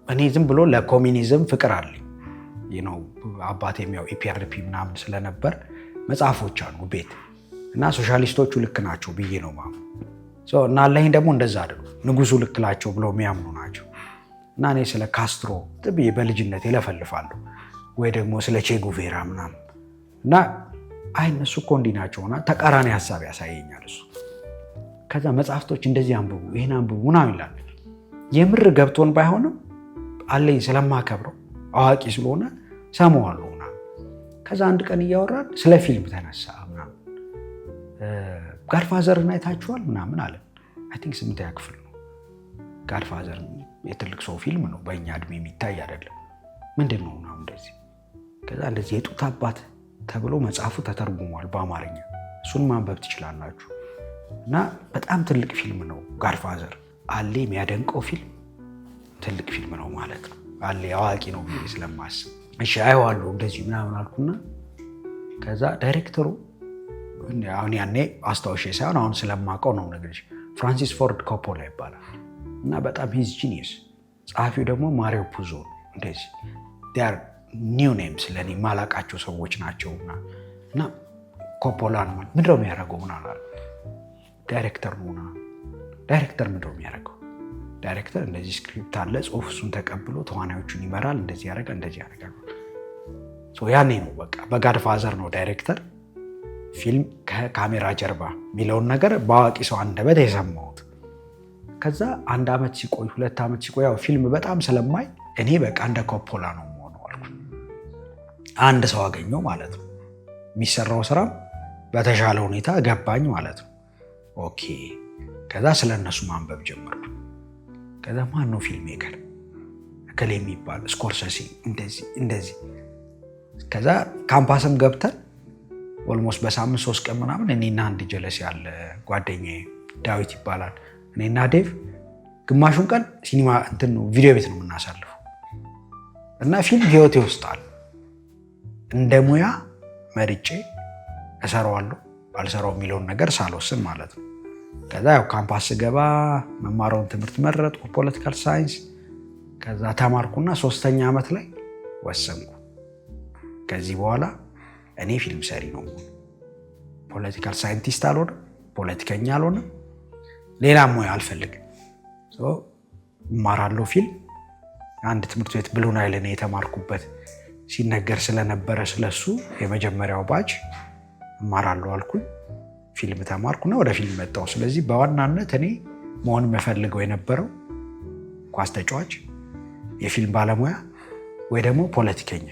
እኔ ዝም ብሎ ለኮሚኒዝም ፍቅር አለኝ አባቴም ያው ኢፒአርፒ ምናምን ስለነበር መጽሐፎች አሉ ቤት እና ሶሻሊስቶቹ ልክ ናቸው ብዬ ነው ማምኑ እና አለኝ ደግሞ እንደዛ አይደሉ ንጉሱ ልክ ናቸው ብለው የሚያምኑ ናቸው እና እኔ ስለ ካስትሮ ጥብዬ በልጅነት ይለፈልፋለሁ ወይ ደግሞ ስለ ቼጉቬራ ምናምን እና እነሱ እኮ እንዲህ ናቸውና ተቃራኒ ሀሳብ ያሳየኛል እሱ። ከዛ መጽሐፍቶች እንደዚህ አንብቡ ይሄን አንብቡ ምናምን ይላል። የምር ገብቶን ባይሆንም አለኝ ስለማከብረው አዋቂ ስለሆነ ሰማዋለሁ ምናምን። ከዛ አንድ ቀን እያወራን ስለ ፊልም ተነሳ ምናምን ጋድፋዘርን አይታችኋል ምናምን አለ። አይ ቲንክ 8ኛ ክፍል ነው። ጋድፋዘር የትልቅ ሰው ፊልም ነው፣ በእኛ እድሜ የሚታይ አይደለም። ምንድን ነው ምናምን እንደዚህ። ከዛ እንደዚህ የጡት አባት ተብሎ መጽሐፉ ተተርጉሟል በአማርኛ፣ እሱን ማንበብ ትችላላችሁ። እና በጣም ትልቅ ፊልም ነው ጋድፋዘር። አሌ የሚያደንቀው ፊልም ትልቅ ፊልም ነው ማለት ነው። አሌ አዋቂ ነው ብዬ ስለማስብ እሺ አይዋለሁ እንደዚህ ምናምን አልኩና ከዛ ዳይሬክተሩ አሁን ያኔ አስታውሼ ሳይሆን አሁን ስለማውቀው ነው ነገርሽ፣ ፍራንሲስ ፎርድ ኮፖላ ይባላል እና በጣም ሂዝ ጂኒየስ። ጸሐፊው ደግሞ ማሪዮ ፑዞ። እንደዚህ ዲያር ኒው ኔምስ ለኔ ማላቃቸው ሰዎች ናቸውና እና ኮፖላ ነው ምንድነው የሚያደርገው ምናምን ዳይሬክተር ነው። ዳይሬክተር ምንድነው የሚያደርገው? ዳይሬክተር እንደዚህ ስክሪፕት አለ ጽሁፍ፣ እሱን ተቀብሎ ተዋናዮቹን ይመራል፣ እንደዚህ ያደርጋል እንደዚህ ያደርጋል። ያኔ ነው በቃ በጋድፋዘር ነው ዳይሬክተር ፊልም ከካሜራ ጀርባ የሚለውን ነገር በአዋቂ ሰው አንደበት የሰማሁት። ከዛ 1 ዓመት ሲቆይ 2 ዓመት ሲቆይ ያው ፊልም በጣም ስለማይ እኔ በቃ እንደ ኮፖላ ነው የምሆነው አልኩ። አንድ ሰው አገኘው ማለት ነው፣ የሚሰራው ስራም በተሻለ ሁኔታ ገባኝ ማለት ነው። ኦኬ ከዛ ስለነሱ ማንበብ ጀመርኩ። ከዛ ማን ነው ፊልም ሜከር እከሌ የሚባል ስኮርሰሲ እንደዚህ። ከዛ ካምፓስም ገብተን ኦልሞስት በሳምንት 3 ቀን ምናምን እኔና አንድ ጀለስ ያለ ጓደኛዬ ዳዊት ይባላል፣ እኔና ዴቭ ግማሹን ቀን ሲኒማ ቪዲዮ ቤት ነው የምናሳልፈው። እና ፊልም ህይወቴ ውስጥ አለ። እንደ ሙያ መርጬ እሰራዋለሁ አልሰራው የሚለውን ነገር ሳልወስን ማለት ነው። ከዛ ያው ካምፓስ ገባ፣ መማረውን ትምህርት መረጥኩ፣ ፖለቲካል ሳይንስ። ከዛ ተማርኩና 3ኛ ዓመት ላይ ወሰንኩ ከዚህ በኋላ እኔ ፊልም ሰሪ ነው፣ ፖለቲካል ሳይንቲስት አልሆንም፣ ፖለቲከኛ አልሆንም፣ ሌላ ሙያ አልፈልግም። እማራለሁ ፊልም። አንድ ትምህርት ቤት ብሉ ናይል እኔ የተማርኩበት ሲነገር ስለነበረ ስለሱ የመጀመሪያው ባች እማራለሁ አልኩኝ። ፊልም ተማርኩና ወደ ፊልም መጣሁ። ስለዚህ በዋናነት እኔ መሆን የምፈልገው የነበረው ኳስ ተጫዋች፣ የፊልም ባለሙያ ወይ ደግሞ ፖለቲከኛ